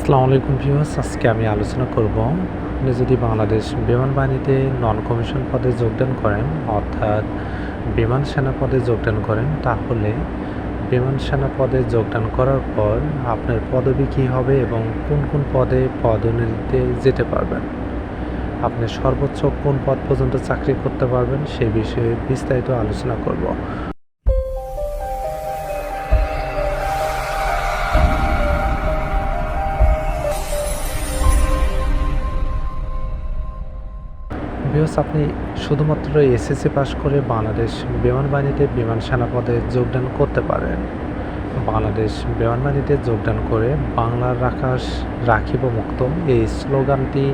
আসসালামু আলাইকুম ভিউয়ার্স, আজকে আমি আলোচনা করব আপনি যদি বাংলাদেশ বিমান বাহিনীতে নন কমিশন পদে যোগদান করেন, অর্থাৎ বিমান সেনা পদে যোগদান করেন, তাহলে বিমান সেনা পদে যোগদান করার পর আপনার পদবি কী হবে এবং কোন কোন পদে পদোন্নতিতে যেতে পারবেন, আপনি সর্বোচ্চ কোন পদ পর্যন্ত চাকরি করতে পারবেন সেই বিষয়ে বিস্তারিত আলোচনা করব। ভিউয়ার্স, আপনি শুধুমাত্র এসএসসি পাস করে বাংলাদেশ বিমান বাহিনীতে বিমান সেনা পদে যোগদান করতে পারেন। বাংলাদেশ বিমান বাহিনীতে যোগদান করে বাংলার আকাশ রাখিব মুক্ত এই স্লোগানটি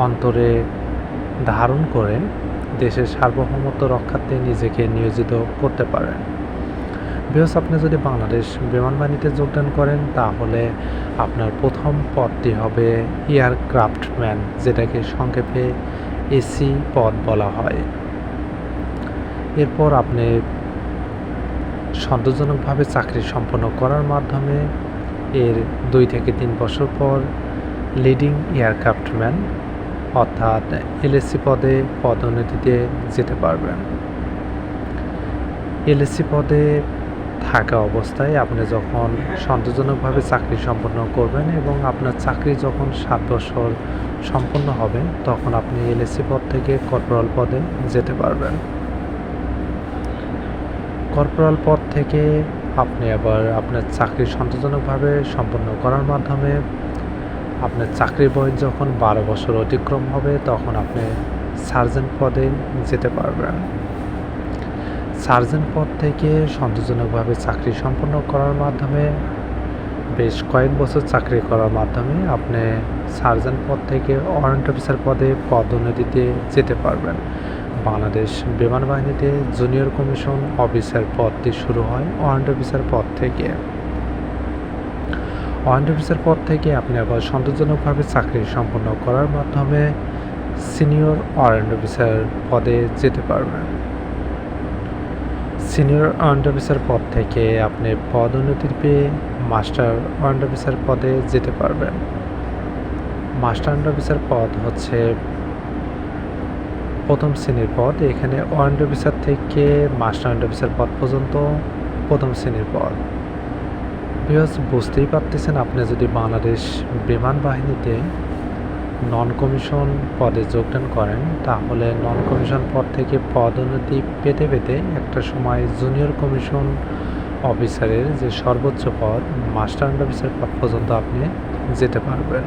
অন্তরে ধারণ করে দেশের সার্বভৌমত্ব রক্ষার্থে নিজেকে নিয়োজিত করতে পারেন। ভিউয়ার্স, আপনি যদি বাংলাদেশ বিমান বাহিনীতে যোগদান করেন তাহলে আপনার প্রথম পদটি হবে এয়ারক্রাফটম্যান, যেটাকে সংক্ষেপে এসি পদ বলা হয়। এরপর আপনি সন্তোষজনকভাবে চাকরি সম্পন্ন করার মাধ্যমে এর 2 থেকে 3 বছর পর লিডিং এয়ারক্রাফটম্যান অর্থাৎ এলএসসি পদে পদোন্নতিতে যেতে পারবেন। এলএসসি পদে থাকা অবস্থায় আপনি যখন সন্তোষজনকভাবে চাকরি সম্পন্ন করবেন এবং আপনার চাকরি যখন 7 বছর সম্পন্ন হবে, তখন আপনি এলএসসি পদ থেকে কর্পোরাল পদে যেতে পারবেন। কর্পোরাল পদ থেকে আপনি আবার আপনার চাকরি সন্তোষজনকভাবে সম্পন্ন করার মাধ্যমে আপনার চাকরির বয়স যখন 12 বছর অতিক্রম হবে, তখন আপনি সার্জেন্ট পদে যেতে পারবেন। সার্জেন্ট পদ থেকে সন্তোষজনকভাবে চাকরি সম্পন্ন করার মাধ্যমে বেশ কয়েক বছর চাকরি করার মাধ্যমে আপনি সার্জেন্ট পদ থেকে ওয়ারেন্ট অফিসার পদে পদোন্নতিতে যেতে পারবেন। বাংলাদেশ বিমান বাহিনীতে জুনিয়র কমিশন অফিসার পদটি শুরু হয় ওয়ারেন্ট অফিসার পদ থেকে। ওয়ারেন্ট অফিসার পদ থেকে আপনি আবার সন্তোষজনকভাবে চাকরি সম্পন্ন করার মাধ্যমে সিনিয়র ওয়ারেন্ট অফিসার পদে যেতে পারবেন। সিনিয়র ওয়ারেন্ট অফিসার পদ থেকে আপনি পদোন্নতি পেয়ে মাস্টার ওয়ারেন্ট অফিসার পদে যেতে পারবেন। মাস্টার ওয়ারেন্ট অফিসার পদ হচ্ছে প্রথম শ্রেণীর পদ। এখানে ওয়ারেন্ট অফিসার থেকে মাস্টার ওয়ারেন্ট অফিসার পদ পর্যন্ত প্রথম শ্রেণীর পদ। ভিউয়ার্স, বুঝতেই পারতেছেন, আপনি যদি বাংলাদেশ বিমান বাহিনীতে নন কমিশন পদে যোগদান করেন তাহলে নন কমিশন পদ থেকে পদোন্নতি পেতে পেতে একটা সময় জুনিয়র কমিশন অফিসারের যে সর্বোচ্চ পদ মাস্টার ওয়ারেন্ট অফিসার পদ পর্যন্ত আপনি যেতে পারবেন।